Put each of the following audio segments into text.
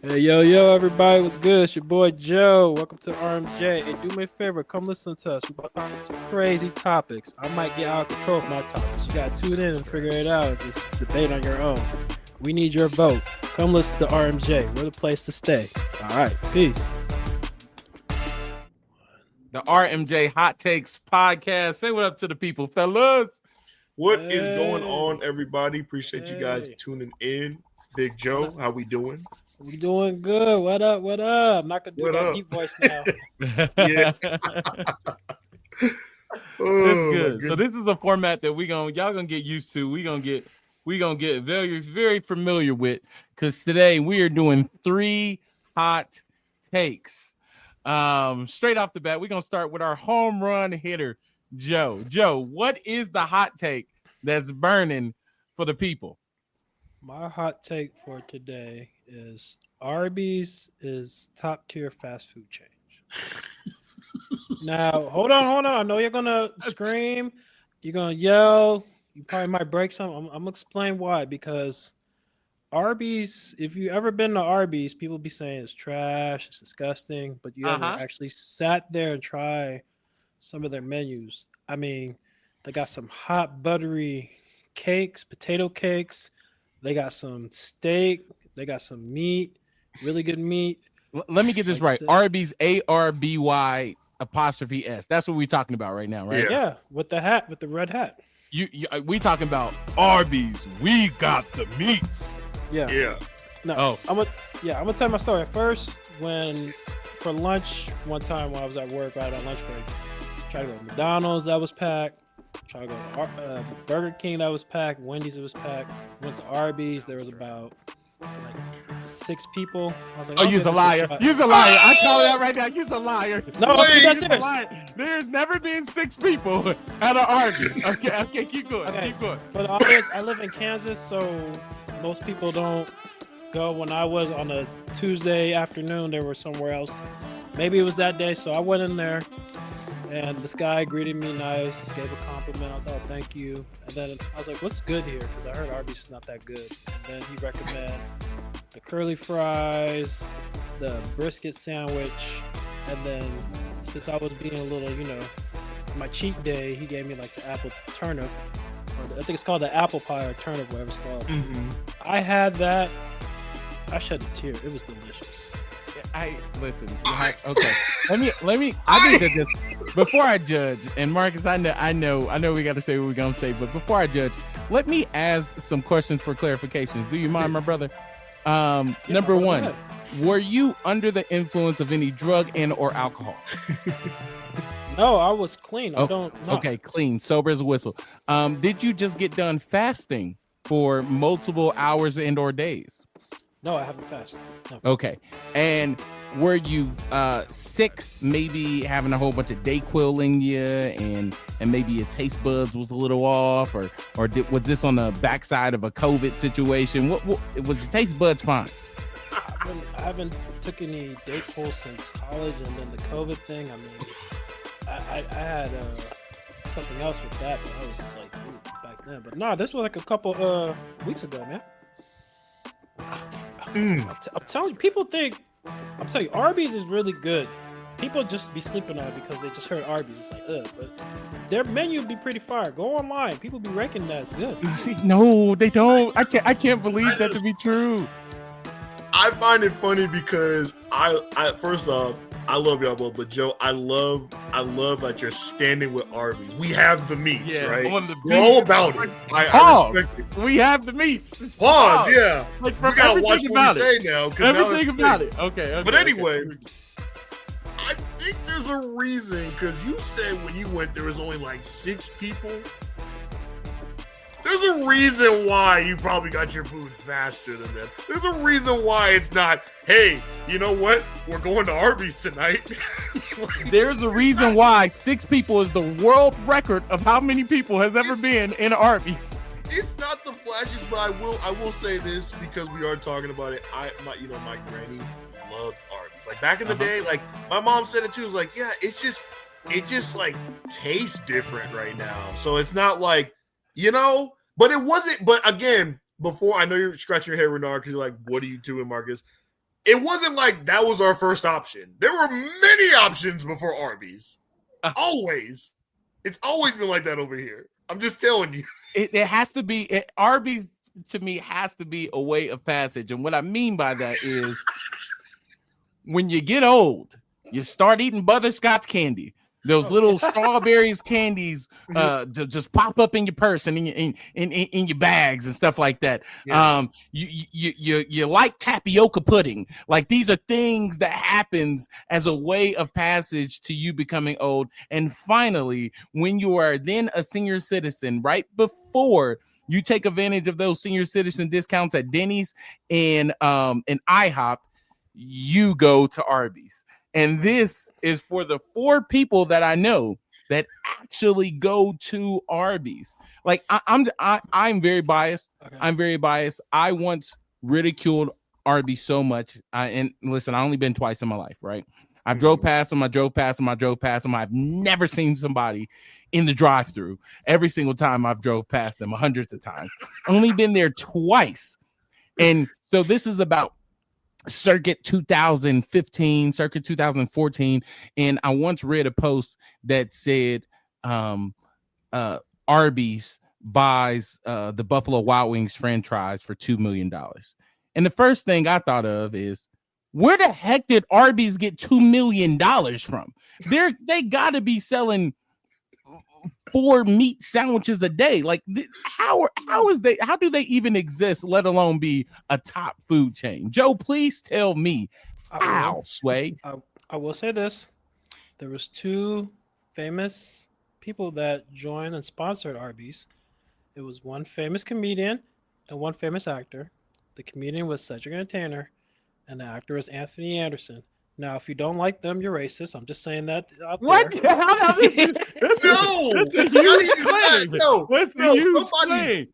Hey, yo, everybody, what's good? It's your boy Joe. Welcome to RMJ. Hey, do me a favor, come listen to us. We're about to talk about some crazy topics. I might get out of control with my topics. You gotta tune in and figure it out. Just debate on your own. We need your vote. Come listen to RMJ. We're the place to stay. All right, peace. The RMJ HotTakez Podcast. Say what up to the people, fellas. What is going on, everybody? Appreciate you guys tuning in. Big Joe, how we doing? We doing good. What up? I'm not gonna do that deep voice now. Yeah. That's good. So this is a format that y'all gonna get used to. We gonna get very, very familiar with, because today we are doing 3 hot takes. Straight off the bat, we're gonna start with our home run hitter, Joe. Joe, what is the hot take that's burning for the people? My hot take for today is Arby's is top tier fast food chain. Now, hold on. I know you're gonna scream, you're gonna yell, you probably might break some. I'm gonna explain why. Because Arby's, if you ever been to Arby's, people be saying it's trash, it's disgusting, but you ever actually sat there and try some of their menus? I mean, they got some hot buttery cakes, potato cakes. They got some steak. They got some meat, really good meat. Let me get this right. Arby's, ARBY apostrophe S. That's what we're talking about right now, right? Yeah, with the hat, with the red hat. We talking about Arby's. We got the meats. Yeah. No. I'm gonna tell my story. At first, for lunch one time when I was at work right on lunch break, tried to go to McDonald's, that was packed. Tried to go to Burger King, that was packed. Wendy's, it was packed. Went to Arby's, there was about 6 people. I was like, you's a liar. You's a liar. I call that right now. You's a liar. No, that's a liar. There's never been 6 people at an Arby's. Okay, keep going. Keep going. For the audience, I live in Kansas, so most people don't go. When I was on a Tuesday afternoon, they were somewhere else. Maybe it was that day, so I went in there. And this guy greeted me nice, gave a compliment. I was like, oh, thank you. And then I was like, what's good here? Because I heard Arby's is not that good. And then he recommended the curly fries, the brisket sandwich. And then since I was being a little, my cheat day, he gave me like the apple turnip. I think it's called the apple pie or turnip, whatever it's called. Mm-hmm. I had that. I shed a tear. It was delicious. Listen. Okay. Let me. I think that just before I judge, and Marcus, I know we got to say what we're gonna say, but before I judge, let me ask some questions for clarifications. Do you mind, my brother? Number one, were you under the influence of any drug and/or alcohol? No, I was clean. I don't. No. Okay, clean, sober as a whistle. Did you just get done fasting for multiple hours and/or days? No, I haven't fasted. No. Okay. And were you sick, maybe having a whole bunch of Dayquil in you, and maybe your taste buds was a little off, or was this on the backside of a COVID situation? What was your taste buds fine? I haven't took any Dayquil since college, and then the COVID thing. I mean, I had something else with that, but I was like back then. But no, this was like a couple weeks ago, man. I'm telling you, people think. I'm telling you, Arby's is really good. People just be sleeping on it because they just heard Arby's. It's like, but their menu be pretty fire. Go online. People be ranking that it's good. See, no, they don't. I can't believe that to be true. I find it funny because I first off, I love y'all both, but Joe, I love that you're standing with Arby's. We have the meats, right? We're all about it. I respect it. We have the meats. Pause. Yeah. Like, we gotta watch what we say now. Everything about it. Okay. But anyway, I think there's a reason, because you said when you went there was only like 6 people. There's a reason why you probably got your food faster than them. There's a reason why it's not, hey, you know what? We're going to Arby's tonight. There's a reason why 6 people is the world record of how many people has ever been in Arby's. It's not the flashiest, but I will say this because we are talking about it. My granny loved Arby's. Like back in the day, like my mom said it too. It was like, yeah, it just like tastes different right now. So it's not like, but it wasn't. But again, before, I know you're scratching your head, Renard, because you're like, what are you doing, Marcus? it wasn't like that was our first option. There were many options before Arby's. Always. It's always been like that over here. I'm just telling you. It has to be Arby's to me has to be a way of passage. And what I mean by that is when you get old, you start eating butterscotch candy. Those little strawberries candies just pop up in your purse and in your bags and stuff like that. Yes. You like tapioca pudding. Like these are things that happens as a way of passage to you becoming old. And finally, when you are then a senior citizen, right before you take advantage of those senior citizen discounts at Denny's and IHOP, you go to Arby's. And this is for the 4 people that I know that actually go to Arby's. Like I'm very biased. Okay. I'm very biased. I once ridiculed Arby's so much. And listen, I only been twice in my life, right? I drove past them. I've never seen somebody in the drive-thru. Every single time I've drove past them hundreds of times. Only been there twice. And so this is about circuit 2015, circuit 2014, and I once read a post that said Arby's buys the Buffalo Wild Wings franchise for $2 million. And the first thing I thought of is, where the heck did Arby's get $2 million from? They got to be selling 4 meat sandwiches a day. Like how do they even exist, let alone be a top food chain? Joe, please tell me how. Sway. I will say this: there was 2 famous people that joined and sponsored Arby's. It was one famous comedian and one famous actor. The comedian was Cedric Entertainer, and the actor was Anthony Anderson. Now, if you don't like them, you're racist. I'm just saying that out there. What? That's a huge claim.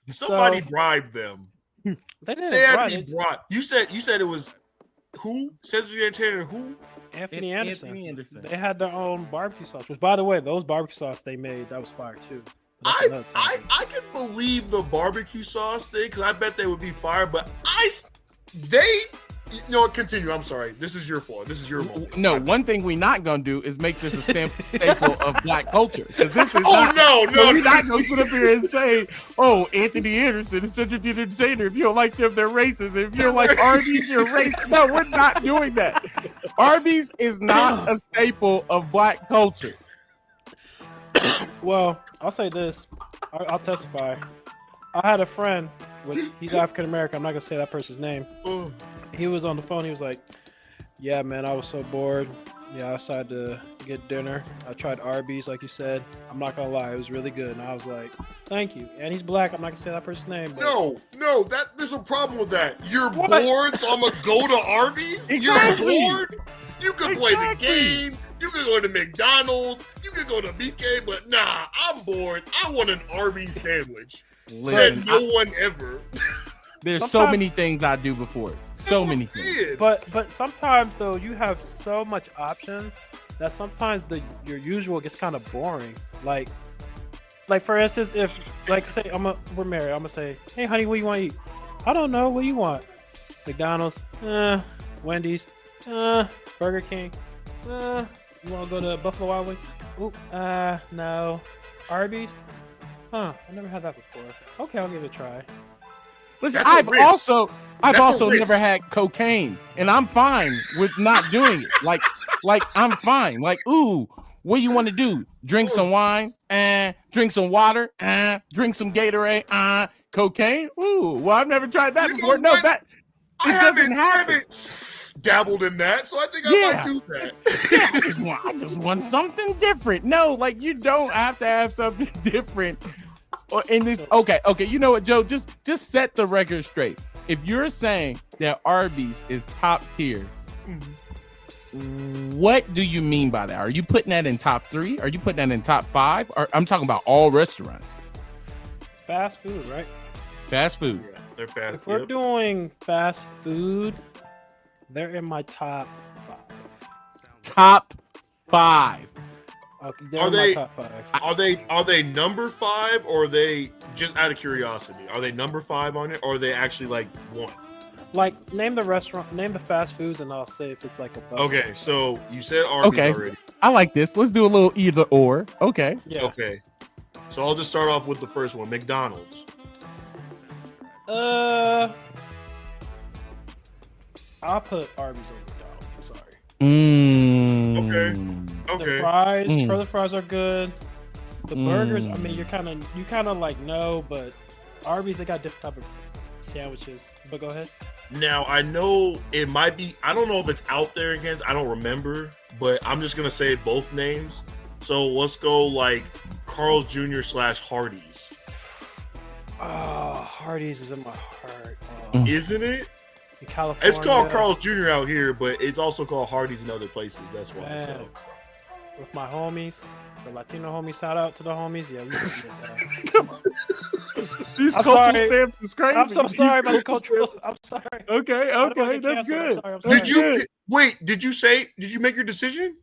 Somebody bribed them. They didn't. They actually brought. You said it was who? Cedric Entertainer who? Anthony Anderson. They had their own barbecue sauce. Which, by the way, those barbecue sauce they made, that was fire too. I can believe the barbecue sauce thing because I bet they would be fire. But you know what? Continue. I'm sorry. This is your fault. This is your moment. No, one thing we're not gonna do is make this a staple of Black culture. No. We're not gonna sit up here and say, "Oh, Anthony Anderson is such a good entertainer. If you don't like them, they're racist. If you don't like Arby's, you're racist." No, we're not doing that. Arby's is not a staple of Black culture. Well, I'll say this. I'll testify. I had a friend. He's African American. I'm not gonna say that person's name. He was on the phone. He was like, "Yeah, man, I was so bored. Yeah, I decided to get dinner. I tried Arby's, like you said. I'm not gonna lie, it was really good." And I was like, "Thank you." And he's black. I'm not gonna say that person's name. But... No, there's a problem with that. You're bored, so I'm gonna go to Arby's. Exactly. You're bored. You can play the game. You can go to McDonald's. You can go to BK. But nah, I'm bored. I want an Arby's sandwich. Said no one ever. There's so many things I do before. So many things. But sometimes though you have so much options that sometimes your usual gets kind of boring. Like for instance, if say we're married, I'm gonna say, "Hey honey, what do you want to eat?" "I don't know. What do you want?" "McDonald's." "Wendy's." "Burger King." "You want to go to Buffalo Wild Wings?" "Ooh, no." "Arby's?" "I never had that before." "Okay, I'll give it a try." Listen, I've also never had cocaine, and I'm fine with not doing it. Like I'm fine. Like, ooh, what do you want to do? Drink some wine? Drink some water? Drink some Gatorade? Cocaine? Ooh, well, I've never tried that before. No, I haven't dabbled in that, so I think I might do that. Yeah, I just want something different. No, like you don't have to have something different. In this, okay. You know what, Joe? Just set the record straight. If you're saying that Arby's is top tier, what do you mean by that? Are you putting that in top 3? Are you putting that in top 5? Or I'm talking about all restaurants. Fast food, right? Fast food. Yeah, they're fast. If we're doing fast food, they're in my top 5. Top 5. Okay, are they top 5. Are they number 5 or are they just out of curiosity? Are they number 5 on it or are they actually like 1? Like, name the restaurant, name the fast foods, and I'll say if it's like a buffet. Okay, so you said Arby's already. I like this. Let's do a little either or. Okay. Yeah. Okay. So I'll just start off with the first one, McDonald's. I'll put Arby's over McDonald's. I'm sorry. Okay. The fries, curly fries are good. The burgers, I mean, you kind of like know, but Arby's, they got different type of sandwiches. But go ahead. Now I know it might be. I don't know if it's out there in Kansas. I don't remember, but I'm just gonna say both names. So let's go like Carl's Jr. / Hardee's. Hardee's is in my heart. Isn't it? In California, It's called Carl's Jr. out here, but it's also called Hardee's in other places. That's why. Man, So. with my homies, the Latino homies, shout out to the homies. Yeah, we just get that. These I'm cultural sorry. stamps is crazy. I'm so sorry about the cultural. I'm sorry. Okay, I don't wanna okay, get that's canceled. good. I'm sorry. Did you wait? Did you make your decision?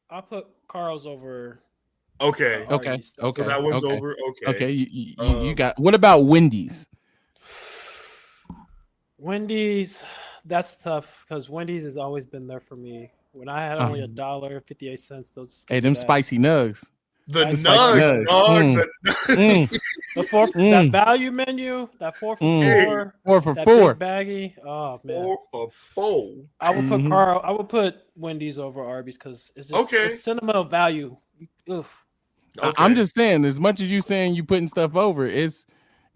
I'll put Carl's over. Okay. Okay. Hardee's. Okay. So that one's okay. over. Okay. Okay, you got. What about Wendy's? Wendy's, that's tough because Wendy's has always been there for me. When I had only $1.58, those just Hey, them spicy nugs. The Spicy nugs, nugs. dog. the that value menu, that 4 for 4, 4 for that 4. big baggy. Oh man, 4 for 4. I would put I would put Wendy's over Arby's because it's just it's sentimental value. Ugh. Okay. I'm just saying, as much as you saying you putting stuff over, it's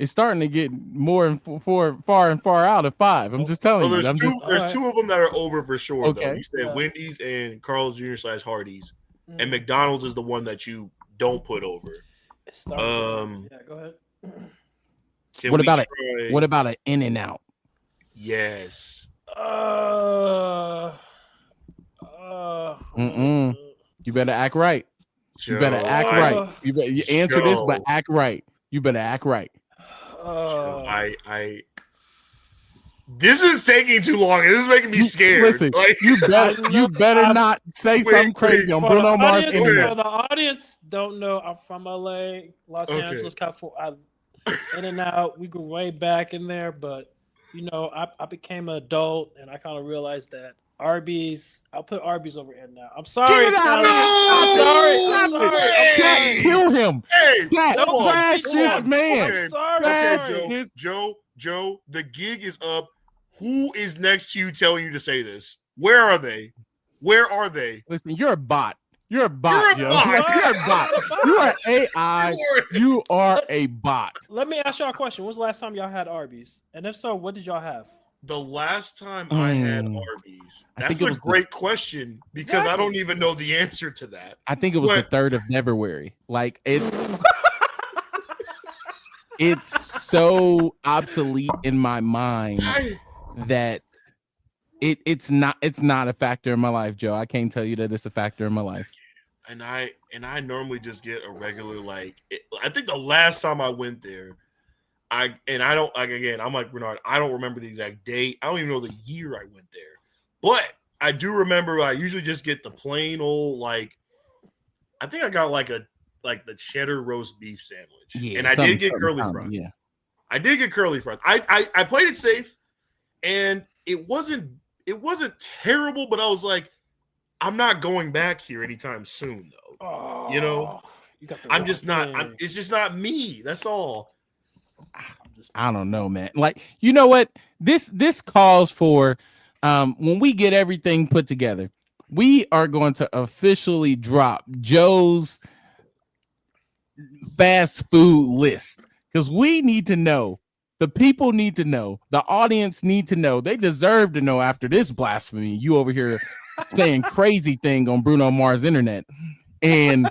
starting to get more and far and far out of 5. I'm just telling you. There's two of them that are over for sure. Okay. Though. You said Wendy's and Carl's Jr. / Hardee's, and McDonald's is the one that you don't put over. Yeah, go ahead. What about an In-N-Out? Yes. You better act right. Joe. You better act right. You answer this, but act right. You better act right. This is taking too long. This is making me scared. Listen, like, you better not say something crazy on Bruno Mars internet. So the audience don't know I'm from LA, Los Angeles, California. In-N-Out, we grew way back in there, but you know, I became an adult and I kind of realized that Arby's, I'll put Arby's over In-N-Out. I'm sorry. I'm sorry. Hey, kill him. Hey, don't crash this man. Okay. Sorry. Okay, Joe, the gig is up. Who is next to you telling you to say this? Where are they? Listen, you're a bot. You're a bot, You're a Joe. bot. You're a bot. You are AI. You are a bot. Let me ask y'all a question. When's the last time y'all had Arby's? And if so, what did y'all have? The last time I had Arby's, that's a great question because I don't even know the answer to that. I think it was the 3rd of February. Like it's so obsolete in my mind that it's not a factor in my life, Joe. I can't tell you that it's a factor in my life. And I normally just get a regular I think the last time I went there, I'm like Bernard, I don't remember the exact date. I don't even know the year I went there. But I do remember I usually just get the plain old I think I got the cheddar roast beef sandwich. Yeah, and I did get curly fries. Yeah. I did get curly fries. I played it safe and it wasn't terrible, but I was like, I'm not going back here anytime soon though. Oh, you know? I'm just not it's just not me. That's all. I don't know, man. Like, you know what? This calls for when we get everything put together, we are going to officially drop Joe's fast food list because we need to know. The people need to know. The audience need to know. They deserve to know after this blasphemy. You over here saying crazy thing on Bruno Mars internet. And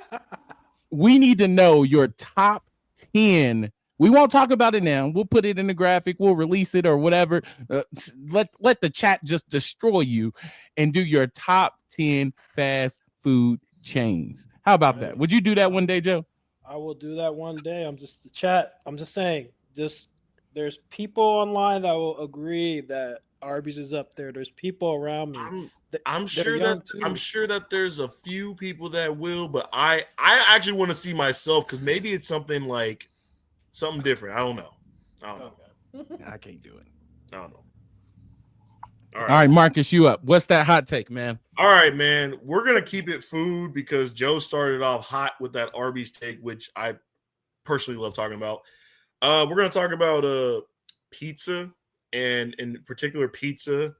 we need to know your top 10. We won't talk about it now. We'll put it in the graphic. We'll release it or whatever. Let the chat just destroy you and do your top 10 fast food chains. How about that? Would you do that one day, Joe? I will do that one day. I'm just saying, there's people online that will agree that Arby's is up there. There's people around me. I'm sure that there's a few people that will, but I actually want to see myself because maybe it's something different. I don't know. I can't do it. I don't know. All right, Marcus, you up. What's that hot take, man? All right, man. We're going to keep it food because Joe started off hot with that Arby's take, which I personally love talking about. We're going to talk about pizza, and in particular pizza.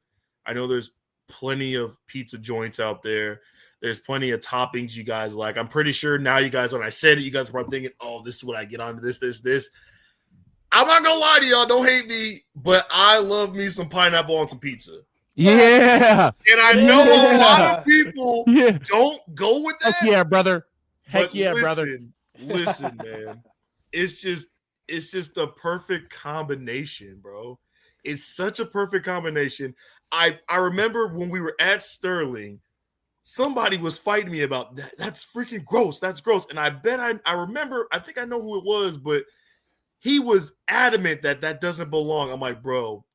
I know there's plenty of pizza joints out there. There's plenty of toppings you guys like. I'm pretty sure now you guys, when I said it, you guys are probably thinking, oh, this is what I get on this. I'm not going to lie to y'all. Don't hate me, but I love me some pineapple on some pizza. Yeah. And I know a lot of people don't go with that. Heck yeah, brother. Listen, man. It's just a perfect combination, bro. It's such a perfect combination. I remember when we were at Sterling, somebody was fighting me about that. That's freaking gross. That's gross. And I bet I remember, I think I know who it was, but he was adamant that doesn't belong. I'm like, bro,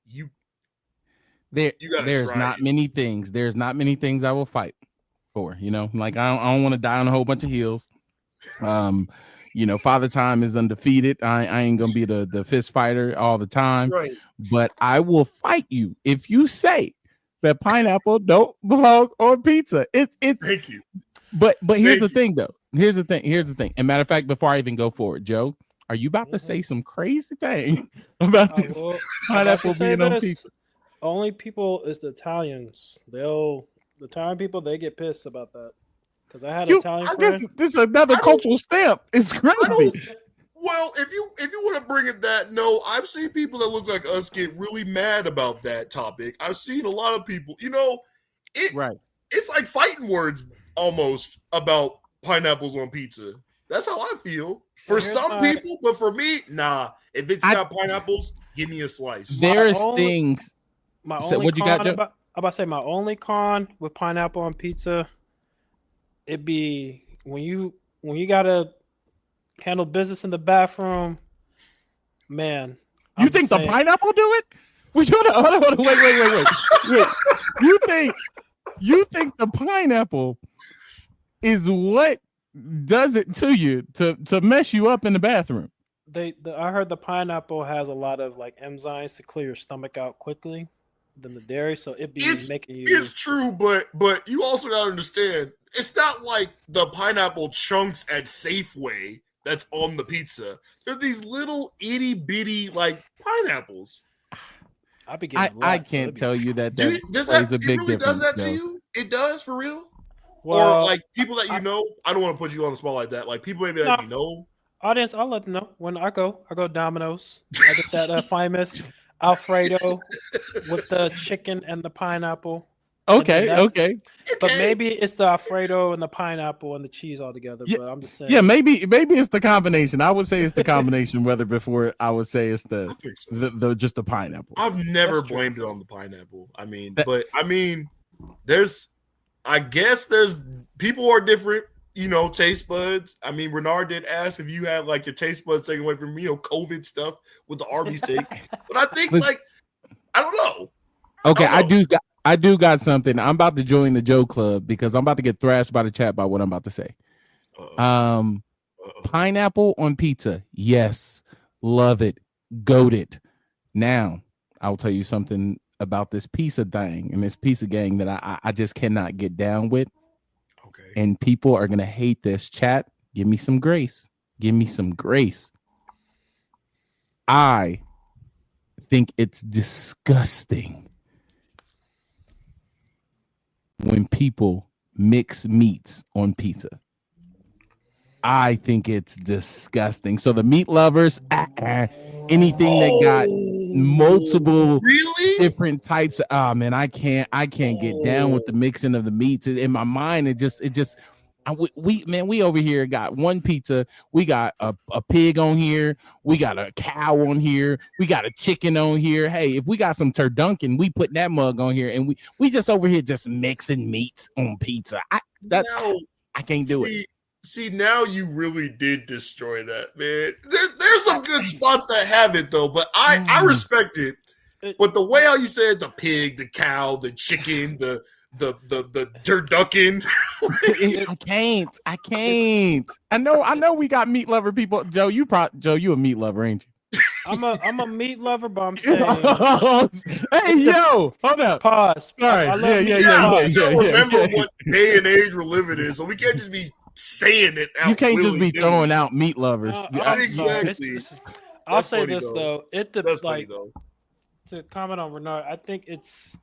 there's not many things. There's not many things I will fight for, you know, like I don't want to die on a whole bunch of heels. You know, Father Time is undefeated. I ain't gonna be the fist fighter all the time, right? But I will fight you if you say that pineapple don't belong on pizza. It's Thank you. But here's the thing, though. Here's the thing. And matter of fact, before I even go forward, Joe, are you about to say some crazy thing about this pineapple being on pizza? Only people is the Italians. The Italian people, they get pissed about that. Because I had an Italian friend. This is another cultural stamp. It's crazy. Well, if you want to bring it that, no, I've seen people that look like us get really mad about that topic. I've seen a lot of people, you know, it's like fighting words almost about pineapples on pizza. That's how I feel. For some people, but for me, nah. If it's got pineapples, give me a slice. There's things. What you got, Joe? I'm about to say my only con with pineapple on pizza, it'd be when you gotta handle business in the bathroom, man. You think the pineapple do it? Wait. You think the pineapple is what does it to you to mess you up in the bathroom? I heard the pineapple has a lot of like enzymes to clear your stomach out quickly than the dairy, so making you. It's true, but you also gotta understand, it's not like the pineapple chunks at Safeway that's on the pizza. They're these little itty bitty like pineapples. I can't tell you that plays a big difference. Does that to you? It does, for real? Well, or like people that you know, I don't want to put you on the spot like that. Like people maybe that you know. Audience, I'll let them know when I go Domino's. I get that famous Alfredo with the chicken and the pineapple. Okay. But maybe it's the Alfredo and the pineapple and the cheese all together. Yeah, but I'm just saying. Yeah, maybe it's the combination. I would say it's the combination. Whether before I would say it's the just the pineapple. I've never blamed it on the pineapple. I mean, there's people are different. You know, taste buds. I mean, Renard did ask if you had like your taste buds taken away from COVID stuff with the Arby's take. But I think I don't know. Okay, I do got something. I'm about to join the Joe Club because I'm about to get thrashed by the chat by what I'm about to say. Pineapple on pizza. Yes. Love it. Goat it. Now, I'll tell you something about this pizza thing and this pizza gang that I just cannot get down with. Okay. And people are going to hate this. Chat, give me some grace. Give me some grace. I think it's disgusting when people mix meats on pizza. I think it's disgusting. So the meat lovers, anything that got multiple different types of, man, I can't get down with the mixing of the meats. In my mind, we over here got one pizza. We got a pig on here. We got a cow on here. We got a chicken on here. Hey, if we got some turducken, we put that mug on here, and we just over here just mixing meats on pizza. I can't do it. See, now you really did destroy that, man. There's some good spots that have it though, but I respect it. But the way how you said the pig, the cow, the chicken, the turducken. I can't. I know we got meat lover people. Joe, you a meat lover, ain't you? I'm a meat lover, but I'm saying hey, yo, hold up. pause. Sorry. I love meat. We gotta remember what day and age we're living in, so we can't just be saying it out. You can't just be throwing out meat lovers. Exactly. I'll say this though. That's funny though. To comment on Renard, I think it's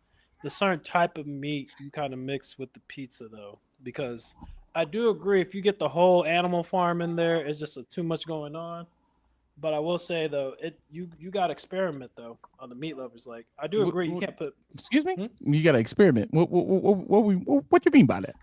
the certain type of meat you kind of mix with the pizza though, because I do agree if you get the whole animal farm in there, it's just too much going on. But I will say though, you got to experiment though on the meat lovers. Like I do agree, you can't put. Excuse me, you got to experiment. What you mean by that?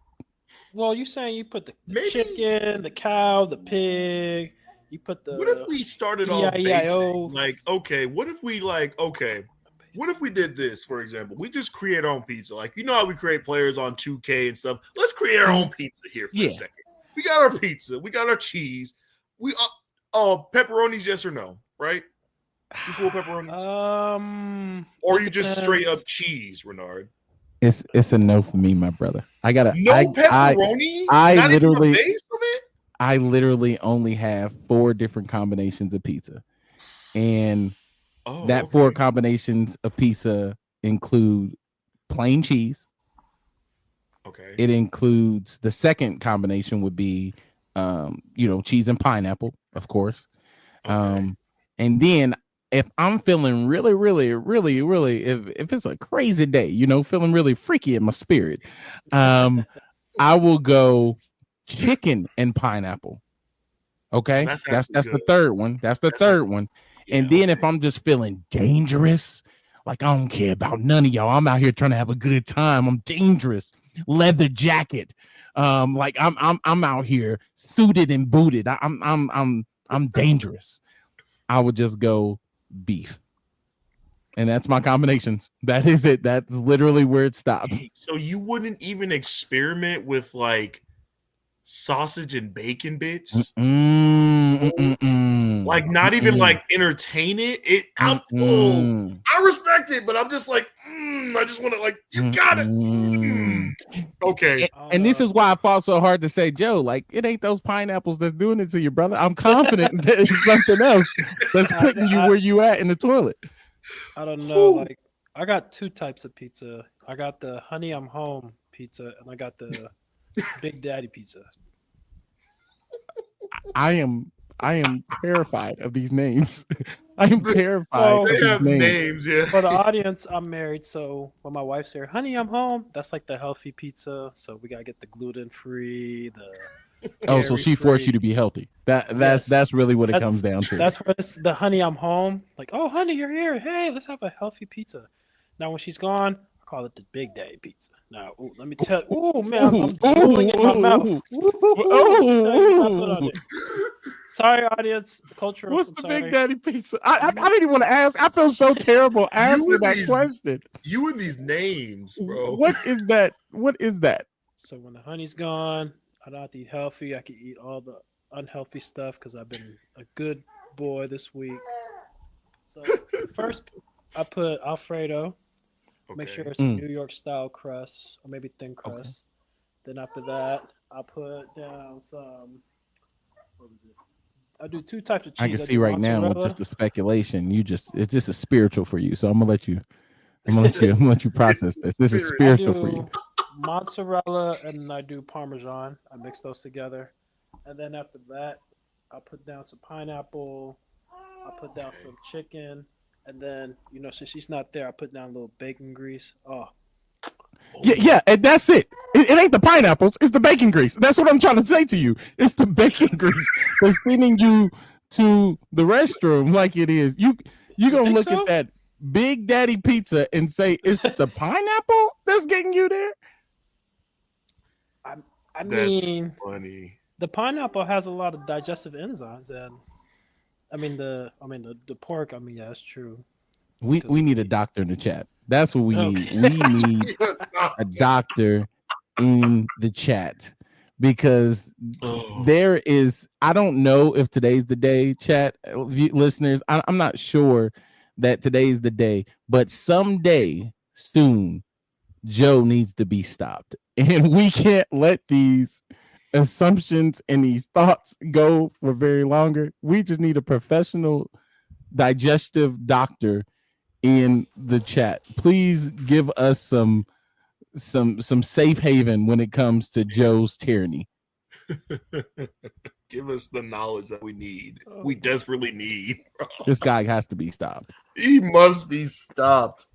Well, you saying you put the chicken, the cow, the pig. You put the. What if we started off basic? Like, okay, what if we what if we did this, for example? We just create our own pizza. Like, you know how we create players on 2K and stuff? Let's create our own pizza here for a second. We got our pizza. We got our cheese. We pepperonis, yes or no, right? You cool with pepperonis? Or you just straight up cheese, Renard? It's a no for me, my brother. I gotta pepperoni. I literally base of it? I literally only have 4 different combinations of pizza, and 4 combinations of pizza include plain cheese. Okay. It includes the second combination would be, cheese and pineapple, of course. Okay. And then if I'm feeling really, really, really, really, if it's a crazy day, feeling really freaky in my spirit, I will go chicken and pineapple. Okay, that's the third one. That's the third one. Yeah, and then if I'm just feeling dangerous, like I don't care about none of y'all, I'm out here trying to have a good time. I'm dangerous, leather jacket. Like I'm out here suited and booted. I'm dangerous. I would just go beef. And that's my combinations. That is it. That's literally where it stops. So you wouldn't even experiment with like sausage and bacon bits? Like not even like entertain it? I respect it, but I'm just like, I just want to like, you got it. Okay. And this is why I fought so hard to say, Joe, like it ain't those pineapples that's doing it to you, brother. I'm confident that it's something else that's putting you where you at in the toilet. I don't know. Like I got 2 types of pizza. I got the Honey I'm Home pizza, and I got the Big Daddy pizza. I am terrified of these names. I am terrified of these names. Yeah. For the audience, I'm married, so when my wife's here, Honey I'm Home, that's like the healthy pizza. So we gotta get the gluten-free, so she forced you to be healthy. That's really what it comes down to. That's what it's the Honey I'm Home. Like, oh honey, you're here. Hey, let's have a healthy pizza. Now when she's gone, I call it the Big Daddy pizza. Now, let me tell you. Oh man, I'm drooling in my mouth. Sorry, audience. Cultural. What's the Big Daddy pizza? I didn't even want to ask. I feel so terrible asking that question. You and these names, bro. What is that? What is that? So when the honey's gone, I don't have to eat healthy. I can eat all the unhealthy stuff because I've been a good boy this week. So first, I put Alfredo. Okay. Make sure it's a New York style crust or maybe thin crust. Okay. Then after that, I put down some. What was it? I do 2 types of cheese. I can see right now with just the speculation. It's just a spiritual for you. So I'm gonna let you process this. This is spiritual for you. Mozzarella and I do Parmesan. I mix those together, and then after that, I put down some pineapple. I put down some chicken, and then since she's not there, I put down a little bacon grease. Yeah, and that's it. It ain't the pineapples, it's the bacon grease. That's what I'm trying to say to you. It's the bacon grease that's sending you to the restroom like it is. You gonna look at that Big Daddy pizza and say it's the pineapple that's getting you there? I mean, funny. The pineapple has a lot of digestive enzymes, and the pork. Yeah, that's true. We need a doctor in the chat. That's what we need. We need a doctor in the chat because there is. I don't know if today's the day, chat listeners. I'm not sure that today's the day, but someday soon, Joe needs to be stopped, and we can't let these assumptions and these thoughts go for very longer. We just need a professional digestive doctor in the chat. Please give us some safe haven when it comes to Joe's tyranny. Give us the knowledge that we need. We desperately need. This guy has to be stopped. He must be stopped.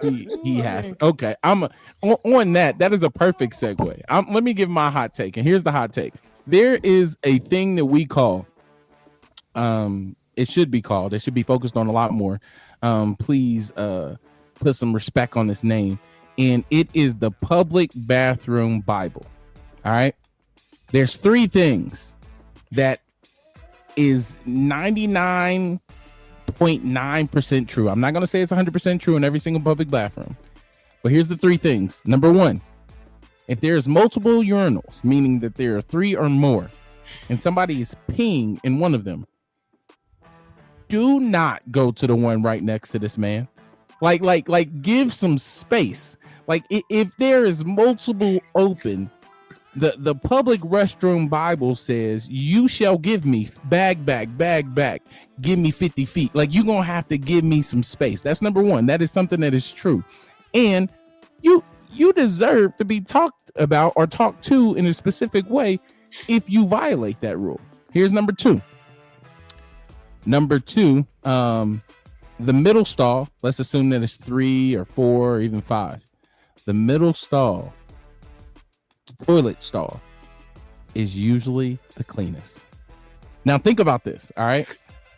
He has. Okay, I'm on that. That is a perfect segue. Let me give my hot take, and here's the hot take. There is a thing that we call. It should be called. It should be focused on a lot more. Please put some respect on this name, and it is the public bathroom Bible. All right. There's 3 things that is 99.9% true. I'm not going to say it's 100% true in every single public bathroom, but here's the 3 things. Number 1, if there's multiple urinals, meaning that there are 3 or more, and somebody is peeing in one of them, do not go to the one right next to this man. Like give some space. Like if there is multiple open, the public restroom Bible says, you shall give me bag back, give me 50 feet. Like, you're going to have to give me some space. That's number 1. That is something that is true. And you deserve to be talked about or talked to in a specific way if you violate that rule. Here's number 2. The middle stall, let's assume that it's 3 or 4 or even 5. The middle stall, toilet stall, is usually the cleanest. Now think about this, all right?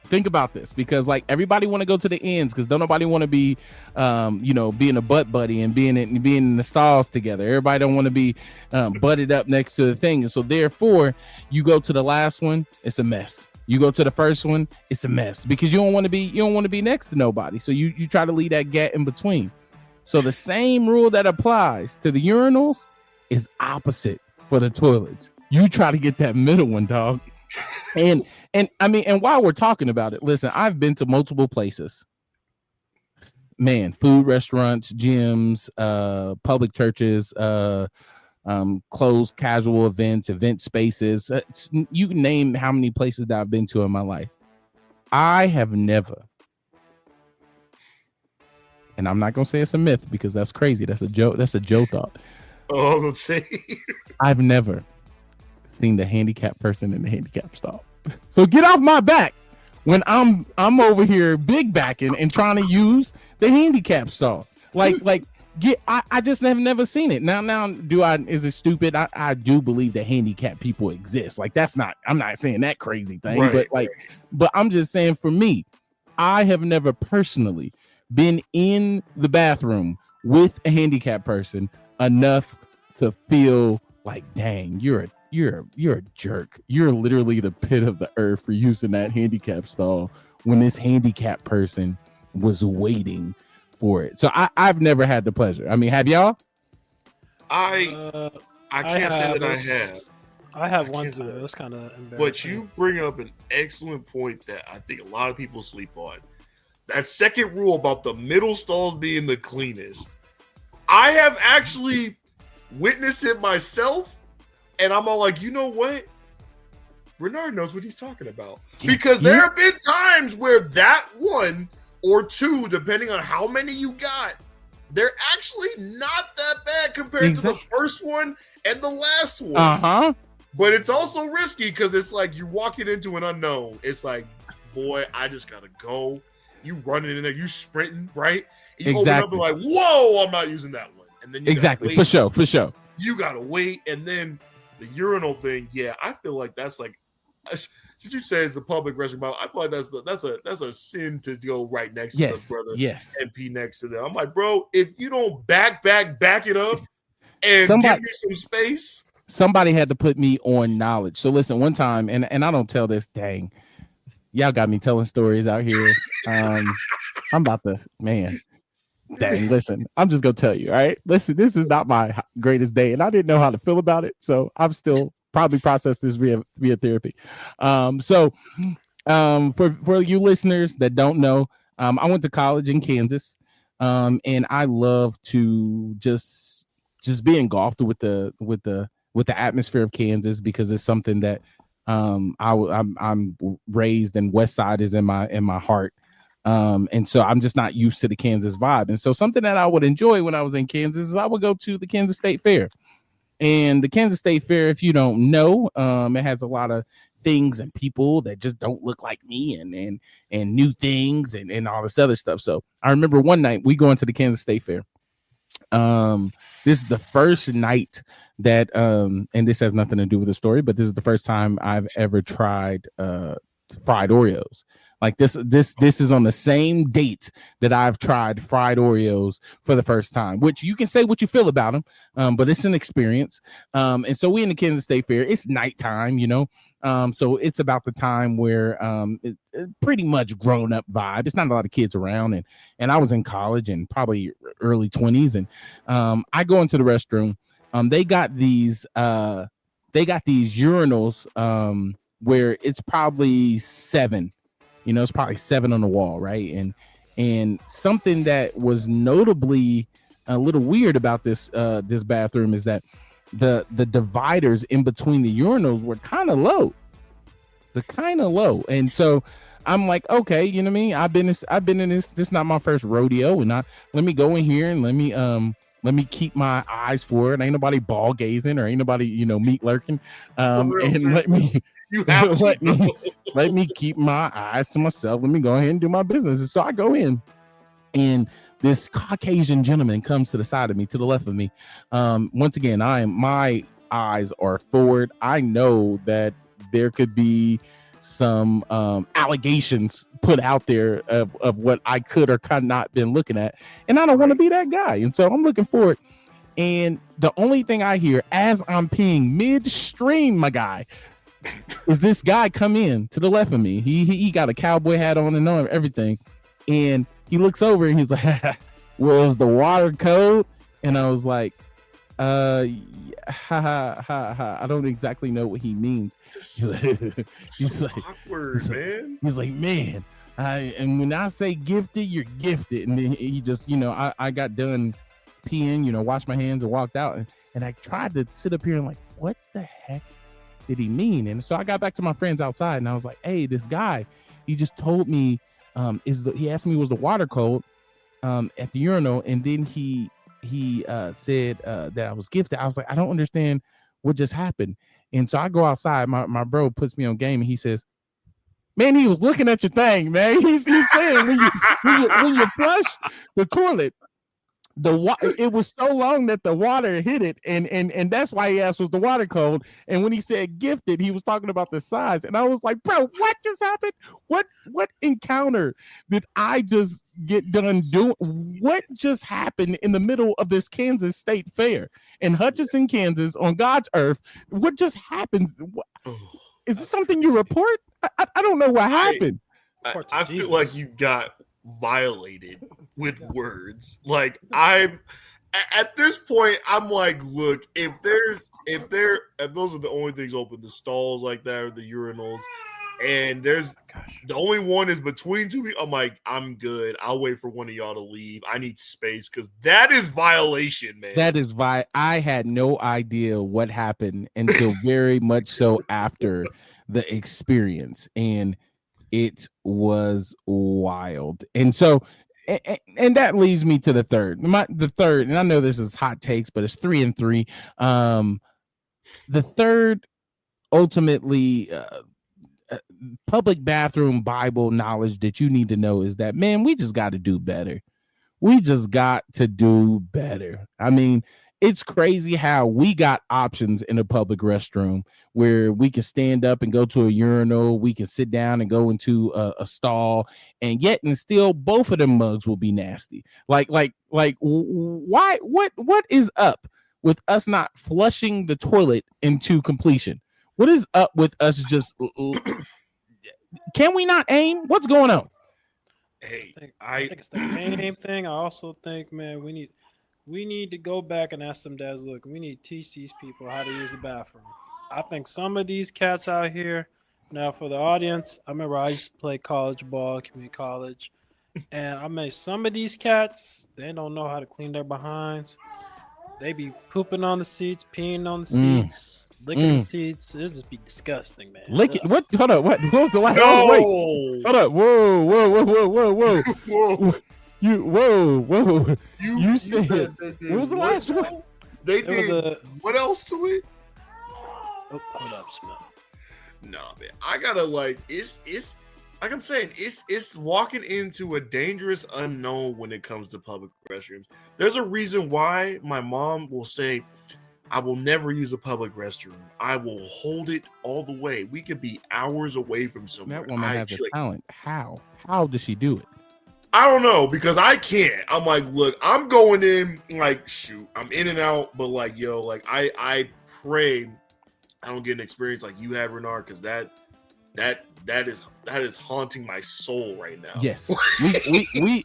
Think about this, because like everybody want to go to the ends because don't nobody want to be, being a butt buddy and being in the stalls together. Everybody don't want to be butted up next to the thing, and so therefore you go to the last one, it's a mess. You go to the first one, it's a mess because you don't want to be next to nobody. So you try to leave that gap in between. So the same rule that applies to the urinals is opposite for the toilets. You try to get that middle one, dog. And I mean, and while we're talking about it, listen, I've been to multiple places. Man, food restaurants, gyms, public churches, closed casual events, event spaces. You can name how many places that I've been to in my life. I have never, and I'm not gonna say it's a myth because that's crazy. That's a joke. That's a Joe thought. Oh, I'm gonna say I've never seen the handicapped person in the handicap stall. So get off my back when I'm over here big backing and trying to use the handicap stall. I just have never seen it. Now is it stupid? I do believe that handicapped people exist. Like I'm not saying that crazy thing, right, but I'm just saying for me, I have never personally been in the bathroom with a handicapped person enough to feel like, dang, you're a jerk. You're literally the pit of the earth for using that handicap stall when this handicapped person was waiting for it. So I've never had the pleasure. I mean, have y'all? I can't say that I have. I have one time. It was kind of embarrassing. But you bring up an excellent point that I think a lot of people sleep on. That second rule about the middle stalls being the cleanest. I have actually witnessed it myself, and I'm all like, you know what? Renard knows what he's talking about. Because there have been times where that one or two, depending on how many you got, they're actually not that bad compared to the first one and the last one. Uh-huh. But it's also risky because it's like you're walking into an unknown. It's like, boy, I just gotta go. You running in there, you sprinting, right? And you open up and like, whoa, I'm not using that one. And then you for sure. You gotta wait, and then the urinal thing, yeah, I feel like that's like, since you say it's the public restroom, I feel like that's a sin to go right next to the brother and pee next to them. I'm like, bro, if you don't back it up and give me some space. Somebody had to put me on knowledge. So listen, one time, and I don't tell this, dang, y'all got me telling stories out here. I'm about to, man, dang, listen, I'm just gonna tell you, all right? Listen, this is not my greatest day, and I didn't know how to feel about it, so I'm still probably process this via therapy. For you listeners that don't know, I went to college in Kansas, and I love to just be engulfed with the atmosphere of Kansas because it's something that I'm raised, and West Side is in my heart. And so I'm just not used to the Kansas vibe. And so something that I would enjoy when I was in Kansas is I would go to the Kansas State Fair. And the Kansas State Fair, if you don't know, it has a lot of things and people that just don't look like me, and new things and all this other stuff. So I remember one night we going to the Kansas State Fair. This is the first night that and this has nothing to do with the story, but this is the first time I've ever tried fried Oreos. Like this is on the same date that I've tried fried Oreos for the first time, which you can say what you feel about them, but it's an experience. And so we in the Kansas State Fair, it's nighttime, so it's about the time where it's pretty much grown up vibe. It's not a lot of kids around, and I was in college and probably early 20s, and I go into the restroom. They got these urinals where it's probably 7. It's probably 7 on the wall, right? And something that was notably a little weird about this bathroom is that the dividers in between the urinals were kind of low. And so I'm like, okay, you know what I mean? I've been in this. This is not my first rodeo, and let me go in here and let me keep my eyes for it. Ain't nobody ball gazing or ain't nobody meat lurking. And let me. You have let me keep my eyes to myself. Let me go ahead and do my business. And so I go in, and this Caucasian gentleman comes to the side of me, to the left of me. Once again, my eyes are forward. I know that there could be some allegations put out there of what I could or could not been looking at, and I don't want to be that guy. And so I'm looking forward. And the only thing I hear as I'm peeing midstream, my guy, is this guy come in to the left of me. He got a cowboy hat on and everything, and he looks over and he's like, "Was the water cold?" And I was like, ha ha ha ha. I don't exactly know what he means. He's like, awkward, man. He's like, man. And when I say gifted, you're gifted. And then he just, I got done peeing, washed my hands and walked out. And I tried to sit up here and like, what the heck did he mean? And so I got back to my friends outside and I was like, hey, this guy, he just told me, he asked me, was the water cold at the urinal? And then he said that I was gifted. I was like, I don't understand what just happened. And so I go outside, my bro puts me on game and he says, man, he was looking at your thing, man. He's saying when you flush the toilet, it was so long that the water hit it, and that's why he asked, was the water cold? And when he said gifted, he was talking about the size. And I was like, bro, what just happened? What encounter did I just get done doing? What just happened in the middle of this Kansas State Fair in Hutchinson, Kansas, on God's earth? What just happened? Is this something you report? I don't know what happened. I feel like you got violated with words. Like, I'm at this point, I'm like, look, if those are the only things open, the stalls like that or the urinals, and there's the only one is between two people, I'm like, I'm good. I'll wait for one of y'all to leave. I need space, because that is violation, man. That is I had no idea what happened until very much so after the experience, and it was wild. And so, and that leads me to the third, and I know this is hot takes, but it's 3 and 3. The third, ultimately, public bathroom Bible knowledge that you need to know is that, man, we just got to do better. We just got to do better. I mean, it's crazy how we got options in a public restroom where we can stand up and go to a urinal, we can sit down and go into a stall, and yet and still both of them mugs will be nasty. Like why? What is up with us not flushing the toilet into completion? What is up with us just? Can we not aim? What's going on? Hey, I think it's the main thing. I also think, man, we need to go back and ask some dads, look, we need to teach these people how to use the bathroom. I think some of these cats out here, now for the audience, I remember I used to play college ball, community college, and I mean, some of these cats, they don't know how to clean their behinds. They be pooping on the seats, peeing on the seats, licking the seats. It'll just be disgusting, man. Licking? What? Hold up. What was the last? No. Oh, wait. Hold up. Whoa. Whoa. Whoa. You said what was the last one? They did. What else to it? Oh, hold up, smell. Nah, man. I gotta it's like I'm saying, it's walking into a dangerous unknown when it comes to public restrooms. There's a reason why my mom will say, I will never use a public restroom. I will hold it all the way. We could be hours away from somewhere. That woman has a talent. How does she do it? I don't know, because I can't. I'm like, look, I'm going in, like, shoot, I'm in and out, but like, yo, like, I pray I don't get an experience like you had, Renard, because that is haunting my soul right now. Yes,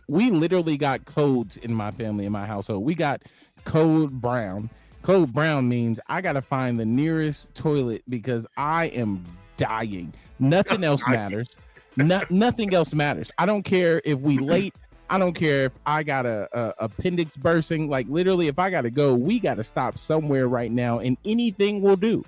we literally got codes in my family, in my household. We got code brown. Code brown means I gotta find the nearest toilet because I am dying. Nothing else matters. Nothing else matters. I don't care if we late. I don't care if I got a appendix bursting. Like literally, if I gotta go, we gotta stop somewhere right now, and anything will do.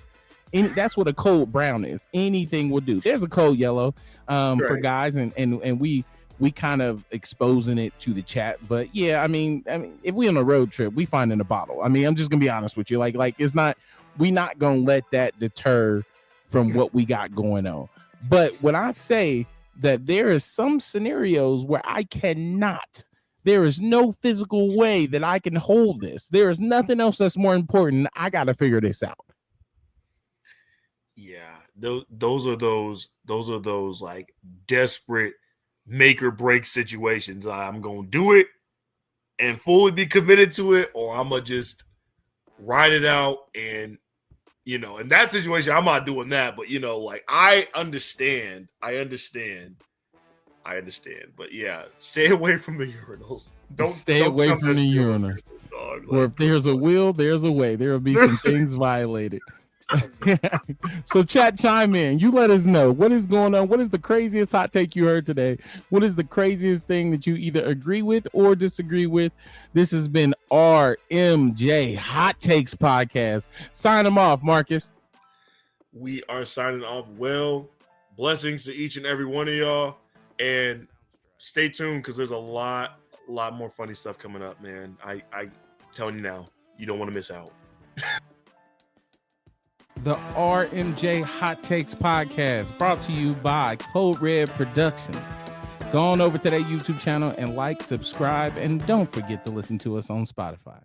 That's what a code brown is. Anything will do. There's a code yellow for guys, and we kind of exposing it to the chat. But yeah, I mean, if we on a road trip, we finding a bottle. I mean, I'm just gonna be honest with you. Like it's not. We not gonna let that deter from what we got going on. But when I say that there is some scenarios where I cannot, there is no physical way that I can hold this. There is nothing else that's more important. I got to figure this out. Yeah, those are those like desperate make or break situations. I'm going to do it and fully be committed to it, or I'm going to just ride it out. And, you know, in that situation, I'm not doing that. But, you know, like I understand. But yeah, stay away from the urinals. Don't stay away from the urinals. Or if there's a will, there's a way. There will be some things violated. So chat, chime in. You let us know what is going on. What is the craziest hot take you heard today? What is the craziest thing that you either agree with or disagree with? This has been RMJ HotTakez Podcast. Sign them off, Marcus. We are signing off. Well, blessings to each and every one of y'all, and stay tuned because there's a lot more funny stuff coming up, man. I telling you now, you don't want to miss out. The RMJ HotTakez Podcast, brought to you by Code Red Productions. Go on over to their YouTube channel and like, subscribe, and don't forget to listen to us on Spotify.